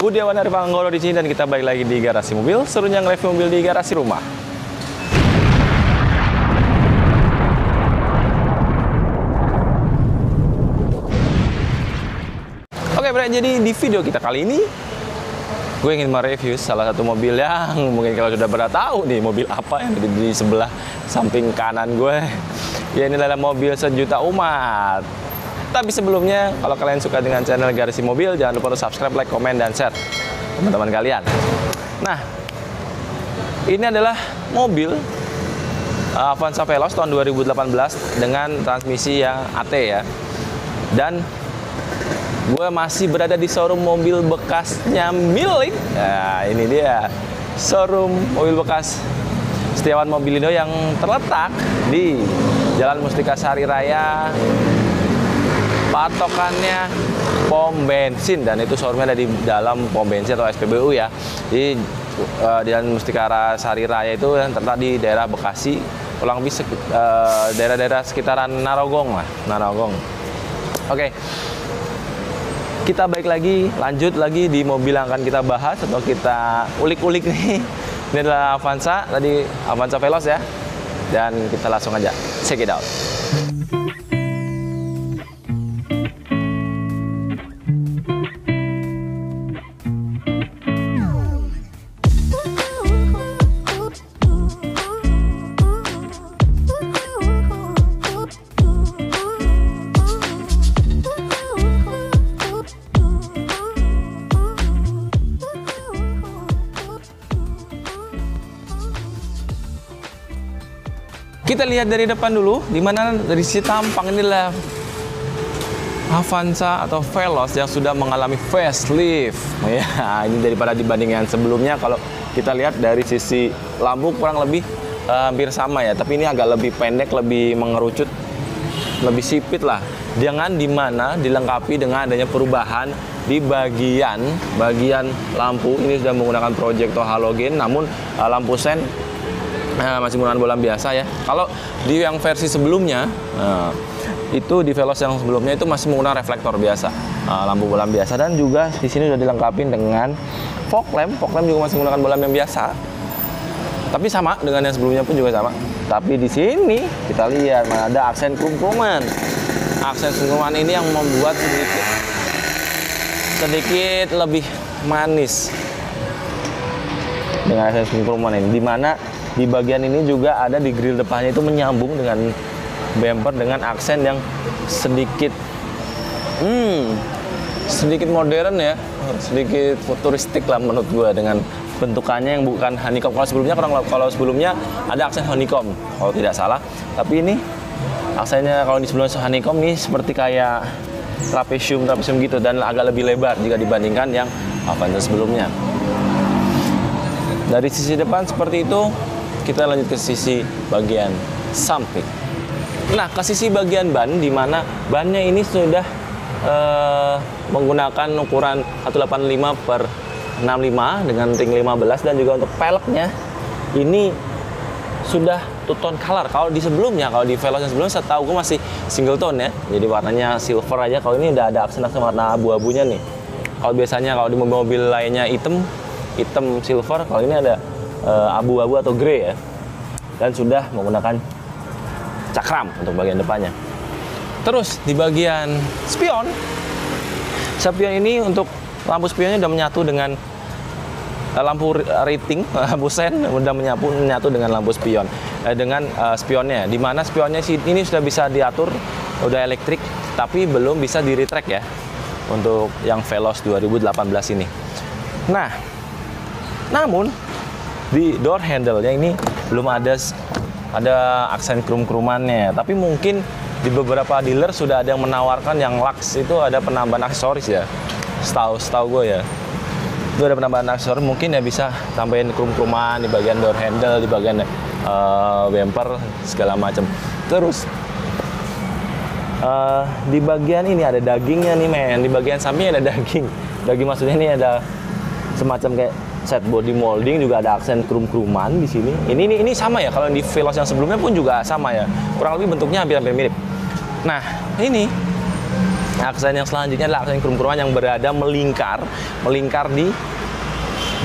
Budiawan Arif Anggoro di sini dan kita balik lagi di Garasi Mobil, serunya nge-review mobil di garasi rumah. Oke, jadi di video kita kali ini gue ingin mereview salah satu mobil yang mungkin kalau sudah pernah tahu nih mobil apa yang ada di sebelah samping kanan gue. Ya, ini adalah mobil sejuta umat. Tapi sebelumnya, kalau kalian suka dengan channel Garasi Mobil, jangan lupa untuk subscribe, like, komen, dan share teman-teman kalian. Nah, ini adalah mobil Avanza Veloz tahun 2018 dengan transmisi yang AT ya. Dan gue masih berada di showroom mobil bekasnya milik. Nah, ini dia showroom mobil bekas Setiawan Mobilindo yang terletak di Jalan Mustika Sari Raya. Patokannya pom bensin, dan itu showroomnya ada di dalam pom bensin atau SPBU ya. Di Jalan Mustika Sari Raya itu yang terletak di daerah Bekasi, kurang lebih daerah-daerah sekitaran Narogong lah, Narogong. Oke. Kita lanjut lagi di mobil yang akan kita bahas atau kita ulik-ulik nih. Ini adalah Avanza, tadi Avanza Veloz ya. Dan kita langsung aja check it out. Kita lihat dari depan dulu, dimana dari sisi tampang inilah Avanza atau Veloz yang sudah mengalami facelift. Ya, ini daripada dibandingkan sebelumnya. Kalau kita lihat dari sisi lampu kurang lebih hampir sama ya, tapi ini agak lebih pendek, lebih mengerucut, lebih sipit lah. Dengan dimana dilengkapi dengan adanya perubahan di bagian lampu. Ini sudah menggunakan proyektor halogen, namun lampu sen masih menggunakan bolam biasa ya. Kalau di yang versi sebelumnya, itu di Veloz yang sebelumnya itu masih menggunakan reflektor biasa, lampu bolam biasa, dan juga di sini sudah dilengkapi dengan fog lamp. Fog lamp juga masih menggunakan bolam yang biasa, tapi sama dengan yang sebelumnya pun juga sama. Tapi di sini kita lihat ada aksen krum-kruman. Aksen krum-kruman ini yang membuat sedikit lebih manis dengan aksen krum-kruman ini, dimana di bagian ini juga ada di grill depannya itu menyambung dengan bumper dengan aksen yang sedikit modern ya, sedikit futuristik lah menurut gue, dengan bentukannya yang bukan honeycomb. Kalau sebelumnya ada aksen honeycomb kalau tidak salah, tapi ini aksennya kalau di sebelumnya honeycomb ini seperti kayak trapesium gitu, dan agak lebih lebar jika dibandingkan yang Avanza sebelumnya. Dari sisi depan seperti itu. Kita lanjut ke sisi bagian samping. Nah, ke sisi bagian ban, di mana bannya ini sudah menggunakan ukuran 185/65 dengan ring 15, dan juga untuk peleknya ini sudah two tone color. Kalau di Veloz yang sebelumnya setahu gue masih single tone ya, jadi warnanya silver aja. Kalau ini udah ada aksen-aksen warna abu-abunya nih. Kalau biasanya kalau di mobil lainnya hitam silver, kalau ini ada abu-abu atau grey ya, dan sudah menggunakan cakram untuk bagian depannya. Terus di bagian spion ini untuk lampu spionnya sudah menyatu dengan lampu rating, lampu sen sudah menyatu dengan lampu spion, dengan spionnya. Dimana spionnya ini sudah bisa diatur, udah elektrik, tapi belum bisa di retract ya untuk yang Veloz 2018 ini. Nah, namun di door handle-nya ini belum ada aksen krum-krumannya, tapi mungkin di beberapa dealer sudah ada yang menawarkan yang Lux itu ada penambahan aksesoris ya. Setahu gue ya, itu ada penambahan aksesoris, mungkin ya bisa tambahin krum-kruman di bagian door handle, di bagian bumper segala macam. Terus di bagian ini ada dagingnya nih men, di bagian samping ada daging maksudnya ini ada semacam kayak set body molding, juga ada aksen krum-kruman di sini. Ini sama ya, kalau di Veloz yang sebelumnya pun juga sama ya. Kurang lebih bentuknya hampir mirip. Nah, ini Aksen yang selanjutnya adalah aksen krum-kruman yang berada melingkar di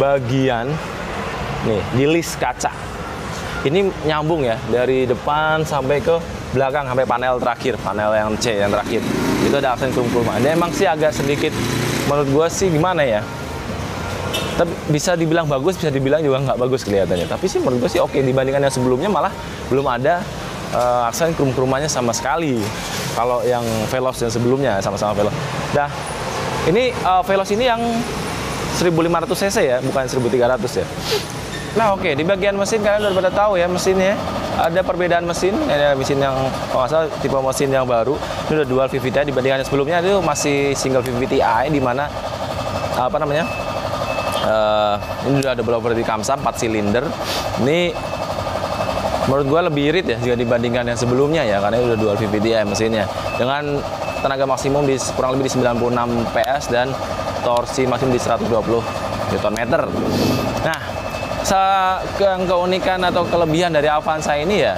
bagian nih, di list kaca. Ini nyambung ya dari depan sampai ke belakang, sampai panel terakhir, panel yang C yang terakhir. Itu ada aksen krum-kruman. Dia emang sih agak sedikit, menurut gue sih gimana ya, tapi bisa dibilang bagus, bisa dibilang juga nggak bagus kelihatannya. Tapi sih menurut gue sih oke, dibandingkan yang sebelumnya malah belum ada aksen krum-krumannya sama sekali. Kalau yang Veloz yang sebelumnya sama-sama Veloz. Nah, ini Veloz ini yang 1500 cc ya, bukan 1300 ya. Nah oke, di bagian mesin kalian udah pada tahu ya mesinnya. Ada perbedaan mesin, ada mesin yang kalau nggak salah tipe mesin yang baru. Ini udah dual VVT dibandingkan yang sebelumnya itu masih single VVT-i, di mana apa namanya? Ini udah ada double overhead kamsa 4 silinder. Ini menurut gua lebih irit ya jika dibandingkan yang sebelumnya ya, karena ini udah dual VVT-i mesinnya. Dengan tenaga maksimum di kurang lebih di 96 PS dan torsi maksimum di 120 Nm. Nah, keunikan atau kelebihan dari Avanza ini ya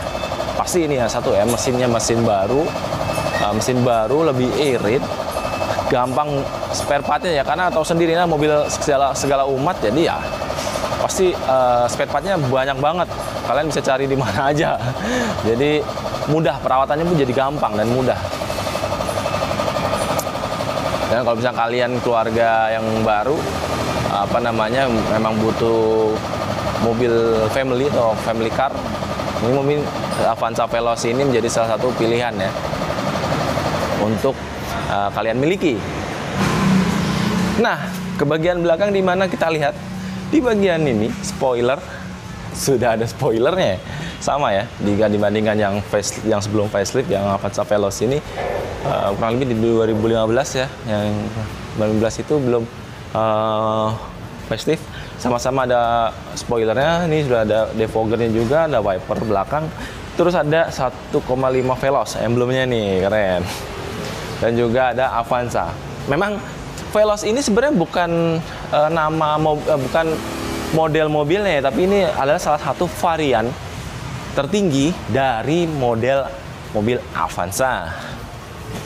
pasti ini ya, satu ya, mesinnya mesin baru lebih irit, gampang spare partnya ya, karena tahu sendiri lah mobil segala umat, jadi ya pasti spare partnya banyak banget, kalian bisa cari di mana aja. Jadi mudah, perawatannya pun jadi gampang dan mudah. Dan kalau misalnya kalian keluarga yang baru, apa namanya, memang butuh mobil family atau family car, ini mobil Avanza Veloz ini menjadi salah satu pilihan ya untuk kalian miliki. Nah, ke bagian belakang di mana kita lihat di bagian ini spoiler, sudah ada spoilernya sama ya dibandingkan yang sebelum facelift yang Avanza Veloz ini. Kurang lebih di 2015 ya, yang 2015 itu belum facelift, sama-sama ada spoilernya. Ini sudah ada defoggernya juga, ada wiper belakang, terus ada 1,5 Veloz emblemnya nih, keren. Dan juga ada Avanza. Memang Veloz ini sebenarnya bukan bukan model mobilnya, tapi ini adalah salah satu varian tertinggi dari model mobil Avanza.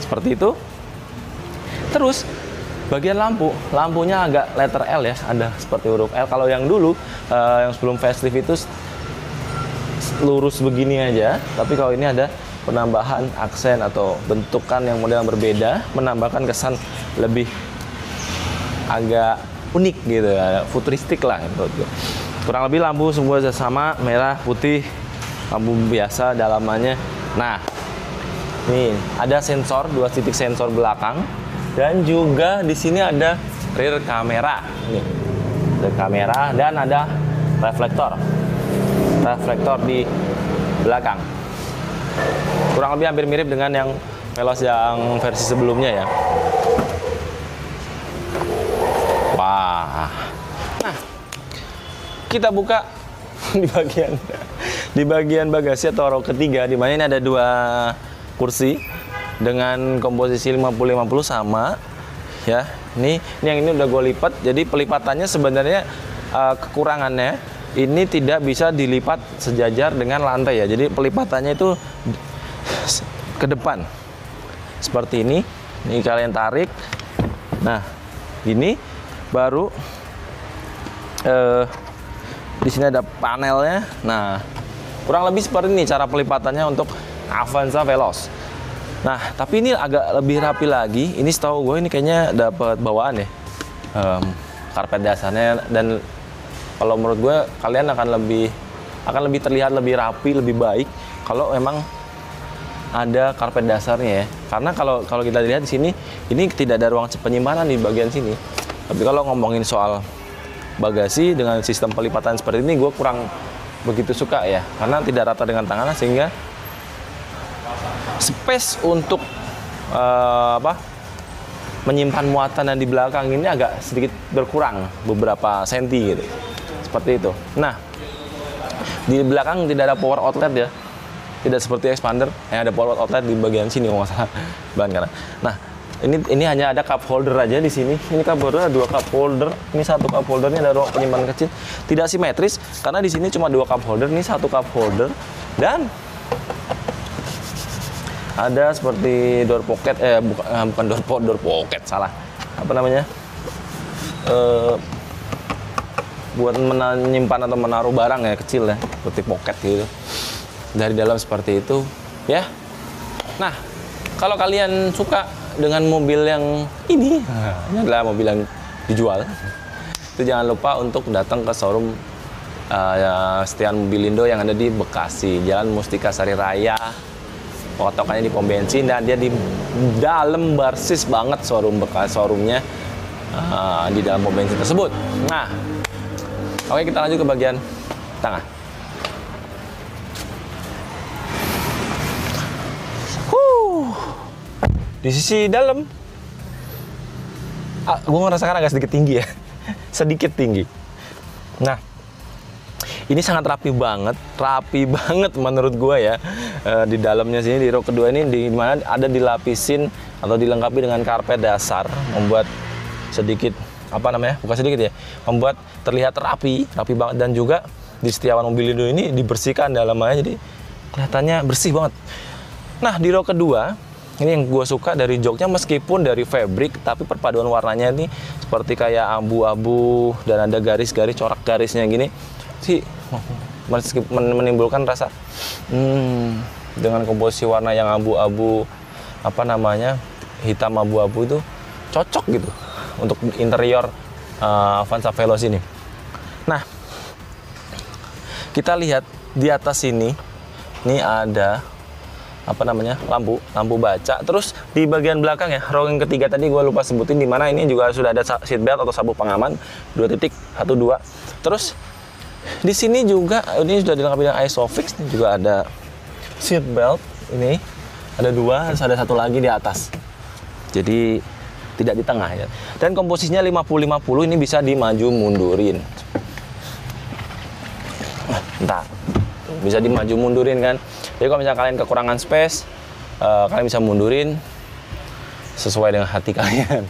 Seperti itu. Terus bagian lampunya agak letter L ya, ada seperti huruf L. Kalau yang dulu yang sebelum facelift itu lurus begini aja, tapi kalau ini ada penambahan aksen atau bentukan yang model yang berbeda, menambahkan kesan lebih agak unik gitu, futuristik lah menurut gue. Kurang lebih lampu semua sama, merah, putih, lampu biasa dalamannya. Nah, nih ada sensor, 2 titik sensor belakang, dan juga di sini ada rear kamera. Nih, rear kamera, dan ada reflektor di belakang. Kurang lebih hampir mirip dengan yang Veloz yang versi sebelumnya ya. Wah. Nah, kita buka di bagian bagasi atau row ketiga, di mana ini ada 2 kursi dengan komposisi 50-50 sama ya. Ini yang ini udah gue lipat, jadi pelipatannya sebenarnya kekurangannya ini tidak bisa dilipat sejajar dengan lantai ya. Jadi pelipatannya itu ke depan seperti ini. Ini kalian tarik. Nah, ini baru di sini ada panelnya. Nah, kurang lebih seperti ini cara pelipatannya untuk Avanza Veloz. Nah, tapi ini agak lebih rapi lagi. Ini setahu gue ini kayaknya dapat bawaan ya, karpet dasarnya. Dan kalau menurut gue kalian akan lebih terlihat lebih rapi, lebih baik kalau memang ada karpet dasarnya ya. Karena kalau kita lihat di sini, ini tidak ada ruang penyimpanan di bagian sini. Tapi kalau ngomongin soal bagasi dengan sistem pelipatan seperti ini, gue kurang begitu suka ya, karena tidak rata dengan tangan, sehingga space untuk menyimpan muatan dan di belakang ini agak sedikit berkurang beberapa senti gitu, seperti itu. Nah, di belakang tidak ada power outlet ya, tidak seperti Expander yang ada power outlet di bagian sini kalau nggak salah bahan kanan. Nah, ini hanya ada cup holder aja di sini. Ini cup holder ada 2 cup holder. Ini satu cup holdernya ada ruang penyimpanan kecil. Tidak simetris karena di sini cuma 2 cup holder. Ini 1 cup holder dan Ada seperti door pocket, bukan door pocket, salah. Apa namanya? Buat menyimpan atau menaruh barang ya, kecil ya, seperti pocket gitu. Dari dalam seperti itu, ya. Nah, kalau kalian suka dengan mobil yang ini adalah mobil yang dijual, itu jangan lupa untuk datang ke showroom Setian Mobilindo yang ada di Bekasi, Jalan Mustika Sari Raya. Potokannya di pom bensin, dan dia di dalam persis banget showroomnya di dalam pom bensin tersebut. Nah, oke, kita lanjut ke bagian tengah. Di sisi dalam, gue merasakan agak sedikit tinggi ya, sedikit tinggi. Nah, ini sangat rapi banget menurut gue ya. Di dalamnya sini, di row kedua ini, di mana ada dilapisin atau dilengkapi dengan karpet dasar, membuat sedikit bukan sedikit ya, membuat terlihat rapi banget. Dan juga di Setiawan Mobilindo ini dibersihkan dalamnya, jadi kelihatannya bersih banget. Nah, di row kedua ini yang gue suka dari joknya, meskipun dari fabric, tapi perpaduan warnanya ini seperti kayak abu-abu dan ada garis-garis, corak garisnya gini sih, menimbulkan rasa dengan komposisi warna yang abu-abu, hitam abu-abu, itu cocok gitu untuk interior Avanza Veloz ini. Nah, kita lihat di atas ini ada lampu baca. Terus di bagian belakang ya, row yang ketiga tadi gue lupa sebutin, di mana ini juga sudah ada seat belt atau sabuk pengaman 2 titik 1 2. Terus di sini juga ini sudah dilengkapi dengan ISOFIX, juga ada seat belt ini, ada 2, terus ada 1 lagi di atas. Jadi tidak di tengah ya. Dan komposisinya 50-50, ini bisa dimaju mundurin. Entah, bisa dimaju mundurin kan. Jadi kalau misalnya kalian kekurangan space, kalian bisa mundurin sesuai dengan hati kalian.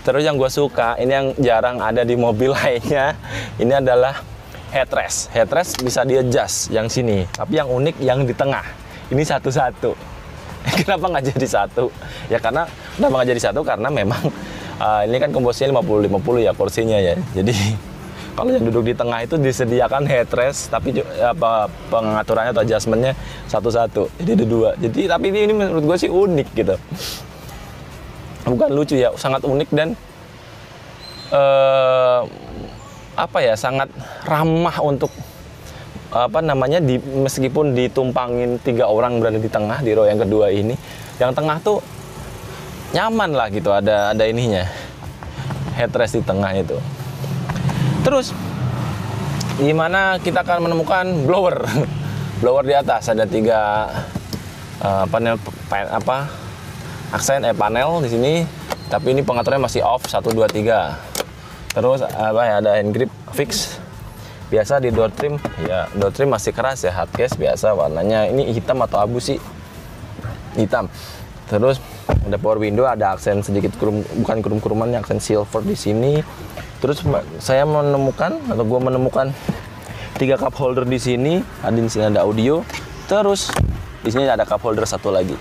Terus yang gue suka, ini yang jarang ada di mobil lainnya, ini adalah headrest. Headrest bisa di-adjust yang sini, tapi yang unik yang di tengah. Ini satu-satu. Kenapa nggak jadi satu? Ya kenapa nggak jadi satu? Karena memang ini kan komposisinya 50-50 ya kursinya ya. Jadi kalau yang duduk di tengah itu disediakan headrest, tapi pengaturannya atau adjustmentnya satu-satu. Jadi ada 2. Jadi tapi ini menurut gue sih unik gitu. Bukan lucu ya, sangat unik dan sangat ramah untuk meskipun ditumpangin 3 orang berada di tengah di row yang kedua ini. Yang tengah tuh nyaman lah gitu, ada ininya. Headrest di tengah itu. Terus gimana kita akan menemukan blower. Blower di atas ada 3 panel di sini, tapi ini pengaturannya masih off 1 2 3. Terus ada hand grip fix. Biasa di door trim, ya door trim masih keras ya, hardcase biasa, warnanya ini hitam atau abu sih, hitam. Terus ada power window, ada aksen sedikit bukan krum-krumannya, aksen silver di sini. Terus gue menemukan 3 cup holder di sini. Di sini ada audio. Terus di sini ada cup holder 1 lagi.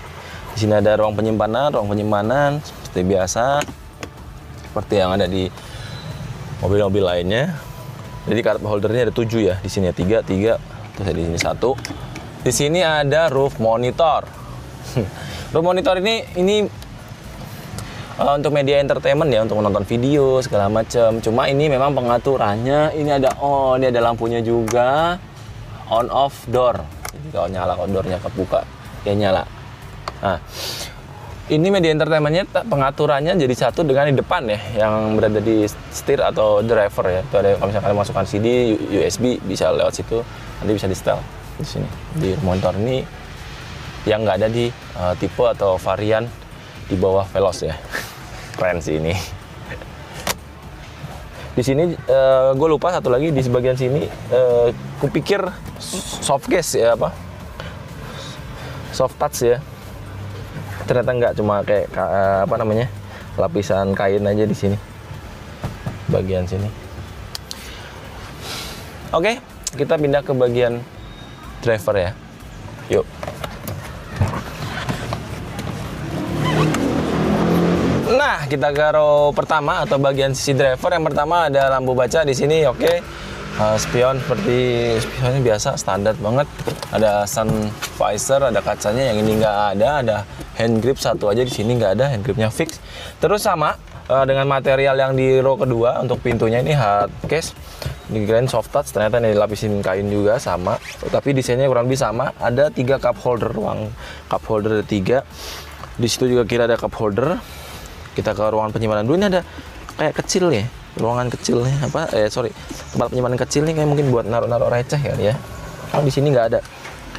Di sini ada ruang penyimpanan seperti biasa, seperti yang ada di mobil-mobil lainnya. Jadi cup holdernya ada 7 ya. Di sini 3, terus di sini 1. Di sini ada roof monitor. Roof monitor ini untuk media entertainment ya, untuk menonton video segala macam. Cuma ini memang pengaturannya, ini ada lampunya juga, on off door. Jadi kalau nyala, kalau doornya kebuka, ya nyala. Nah, ini media entertainmentnya pengaturannya jadi satu dengan di depan ya, yang berada di setir atau driver ya. Itu ada, kalau misalkan kalian masukkan CD, USB bisa lewat situ, nanti bisa di setel di sini. Di monitor ini yang nggak ada di tipe atau varian di bawah Veloz ya. Keren sih ini. Di sini gue lupa satu lagi di sebagian sini, kupikir soft case ya, soft touch ya. Ternyata enggak, cuma kayak lapisan kain aja di sini, bagian sini. Oke, kita pindah ke bagian driver ya. Yuk. kita ke row pertama atau bagian sisi driver. Yang pertama ada lampu baca di sini, oke. Spion seperti spionnya biasa, standar banget. Ada sun visor, ada kacanya. Yang ini nggak ada hand grip satu aja di sini nggak ada, hand gripnya fix. Terus sama dengan material yang di row kedua untuk pintunya ini hard case. Dikirain soft touch, ternyata ini dilapisin kain juga sama. Tapi desainnya kurang lebih sama. Ada 3 cup holder, ruang cup holder ada 3. Di situ juga kira ada cup holder. Kita ke ruangan penyimpanan dulu. Ini ada kayak kecil ya, ruangan kecil nih, tempat penyimpanan kecil nih, kayak mungkin buat naruh receh kali ya. Oh, di sini nggak ada.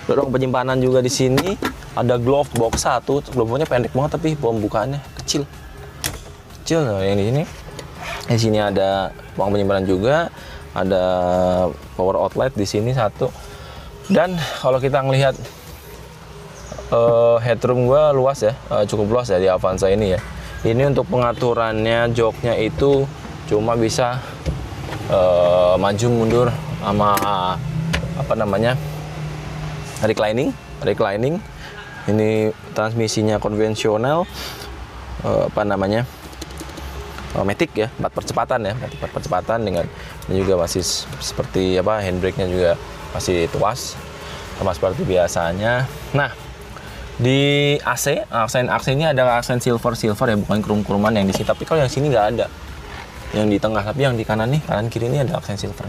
Ruang penyimpanan juga di sini ada glove box 1. Glove boxnya pendek banget tapi pembukaannya kecil. Nah, yang di sini. Di sini ada ruang penyimpanan juga, ada power outlet di sini 1. Dan kalau kita ngelihat headroom gua luas ya, cukup luas ya di Avanza ini ya. Ini untuk pengaturannya joknya itu cuma bisa maju mundur sama reclining. Ini transmisinya konvensional, matic ya, 4 percepatan dengan ini juga masih seperti handbrake-nya juga masih tuas sama seperti biasanya. Nah, di aksen ini ada aksen silver ya, bukan krum-kruman yang di sini. Tapi kalau yang sini nggak ada, yang di tengah, tapi yang di kanan kiri ini ada aksen silver.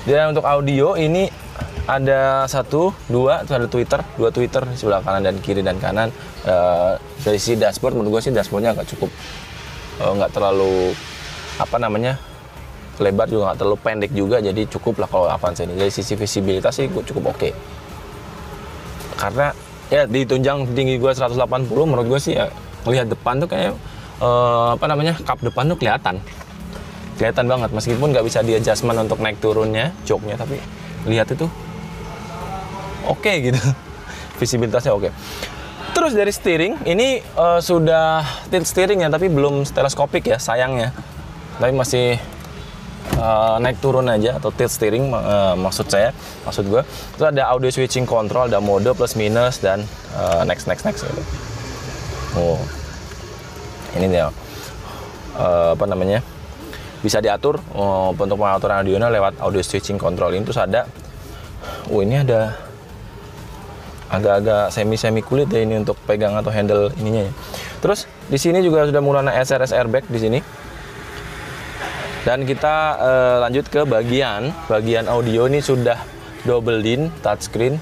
Dan untuk audio ini ada 1, 2, itu ada dua tweeter di sebelah kanan dan kiri dan kanan. Dari sisi dashboard, menurut gue sih dashboardnya agak cukup, nggak terlalu lebar juga, nggak terlalu pendek juga, jadi cukup lah kalau Avanza ini. Dari sisi visibilitas sih gue cukup oke. Karena ya ditunjang tinggi gue 180, menurut gue sih ya melihat depan tuh kayak kap depan tuh kelihatan banget, meskipun nggak bisa di adjustment untuk naik turunnya joknya, tapi lihat itu oke gitu. Visibilitasnya oke. Terus dari steering ini sudah tilt steering ya, tapi belum teleskopik ya sayangnya, tapi masih naik turun aja atau tilt steering maksud gue. Terus ada audio switching control, ada mode plus minus dan next gitu. Oh, ini dia bisa diatur untuk pengaturan audionya lewat audio switching control ini. Terus ada ini ada agak semi kulit ya ini untuk pegang atau handle ininya ya. Terus di sini juga sudah menggunakan SRS airbag di sini. Dan kita lanjut ke bagian audio. Ini sudah double din touchscreen,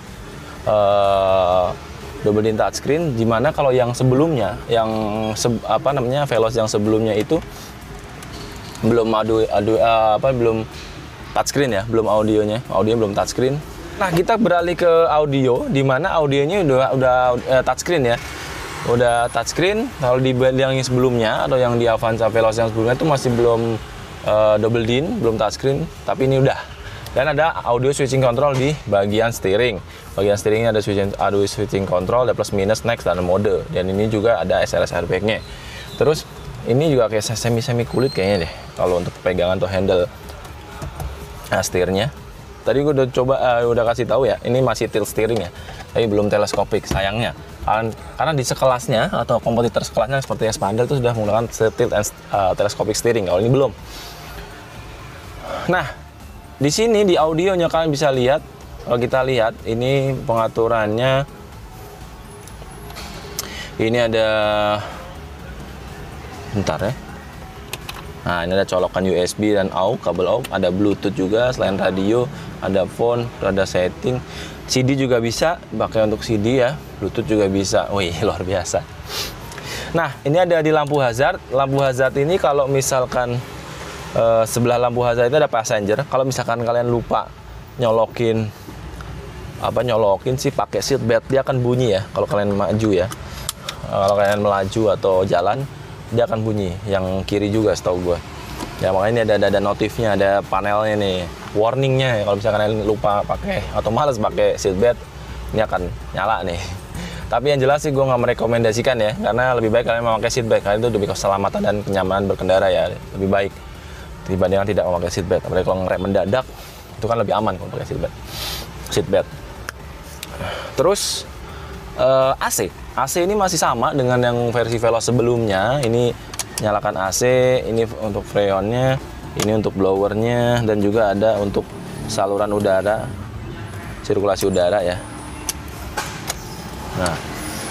dimana kalau yang sebelumnya Veloz yang sebelumnya itu belum belum touchscreen ya, belum audionya belum touchscreen. Nah, kita beralih ke audio, di mana audionya udah touchscreen ya. Udah touchscreen. Kalau di yang sebelumnya atau yang di Avanza Veloz yang sebelumnya itu masih belum double din, belum touchscreen, tapi ini udah. Dan ada audio switching control di bagian steering. Bagian steeringnya ada audio switching control, ada plus minus, next, dan mode. Dan ini juga ada SRS airbag-nya. Terus ini juga kayak semi kulit kayaknya deh kalau untuk pegangan atau handle setirnya. Tadi gue udah kasih tahu ya, ini masih tilt steering ya, tapi belum teleskopik sayangnya. Karena di sekelasnya atau kompetitor sekelasnya seperti Spandel itu sudah menggunakan tilt and telescopic steering. Kalau ini belum. Nah, di sini di audionya kalian bisa lihat, kalau kita lihat ini pengaturannya. Ini ada, bentar ya. Nah, ini ada colokan USB dan AUX, kabel AUX, ada Bluetooth juga, selain radio, ada phone, ada setting. CD juga bisa, pakai untuk CD ya, Bluetooth juga bisa. Wih, luar biasa. Nah, ini ada di lampu hazard. Lampu hazard ini kalau misalkan sebelah lampu hazard itu ada passenger. Kalau misalkan kalian lupa nyolokin sih pakai seat belt, dia akan bunyi ya kalau kalian maju ya. Kalau kalian melaju atau jalan, dia akan bunyi. Yang kiri juga setahu gue ya, makanya ini ada notifnya, ada panelnya nih, warningnya ya. Kalau misalkan kalian lupa pakai atau males pakai seatbelt, ini akan nyala nih. Tapi yang jelas sih gue nggak merekomendasikan ya, karena lebih baik kalian memakai seatbelt, karena itu demi keselamatan dan kenyamanan berkendara ya, lebih baik dibandingkan tidak memakai seatbelt. Apalagi kalau ngerem mendadak, itu kan lebih aman kalau pakai seatbelt. Terus AC ini masih sama dengan yang versi Veloz sebelumnya. Ini nyalakan AC, ini untuk freonnya, ini untuk blowernya, dan juga ada untuk saluran udara, sirkulasi udara ya. Nah,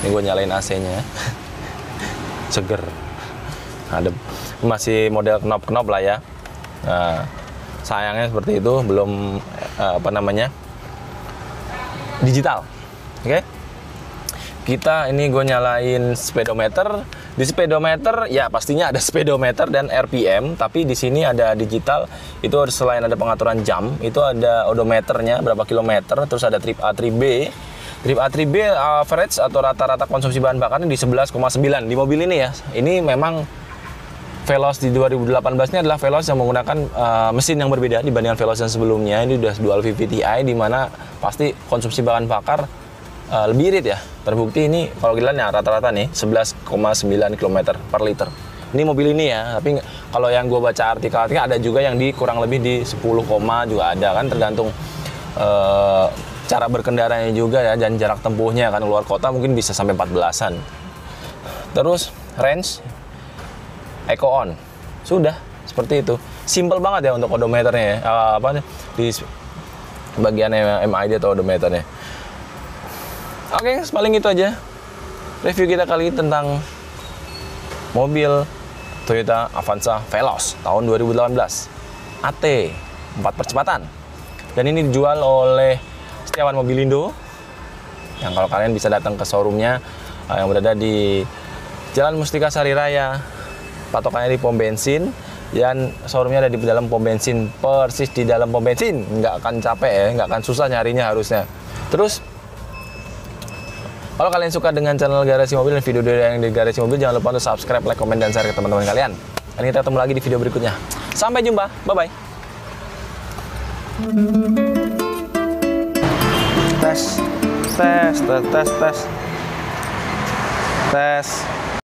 ini gue nyalain AC-nya, seger, adem. Masih model knop-knop lah ya. Nah, sayangnya seperti itu, belum digital. Oke. Kita ini gue nyalain speedometer. Di speedometer ya pastinya ada speedometer dan RPM, tapi di sini ada digital. Itu selain ada pengaturan jam, itu ada odometernya berapa kilometer, terus ada trip A, trip B. Trip A, trip B average atau rata-rata konsumsi bahan bakarnya di 11,9 di mobil ini ya. Ini memang Veloz di 2018 ini adalah Veloz yang menggunakan mesin yang berbeda dibandingkan Veloz yang sebelumnya. Ini udah dual VVT-i, di mana pasti konsumsi bahan bakar lebih irit ya. Terbukti ini kalau kita lihat rata-rata nih 11,9 km per liter. Ini mobil ini ya, tapi kalau yang gue baca artikel-artikel ada juga yang di kurang lebih di 10, juga ada kan, tergantung cara berkendaranya juga ya, dan jarak tempuhnya kan, keluar kota mungkin bisa sampai 14-an. Terus range Eco On. Sudah, seperti itu. Simple banget ya untuk odometernya ya. Di bagian MID atau odometernya. Oke, paling itu aja review kita kali ini tentang mobil Toyota Avanza Veloz tahun 2018 AT 4 percepatan. Dan ini dijual oleh Setiawan Mobilindo, yang kalau kalian bisa datang ke showroomnya yang berada di Jalan Mustika Sari Raya, patokannya di pom bensin, dan showroomnya ada di dalam pom bensin, persis di dalam pom bensin. Nggak akan capek ya, nggak akan susah nyarinya harusnya. Terus kalau kalian suka dengan channel Garasi Mobil dan video yang di Garasi Mobil, jangan lupa untuk subscribe, like, komen, dan share ke teman-teman kalian. Dan kita ketemu lagi di video berikutnya. Sampai jumpa, bye-bye. Tes.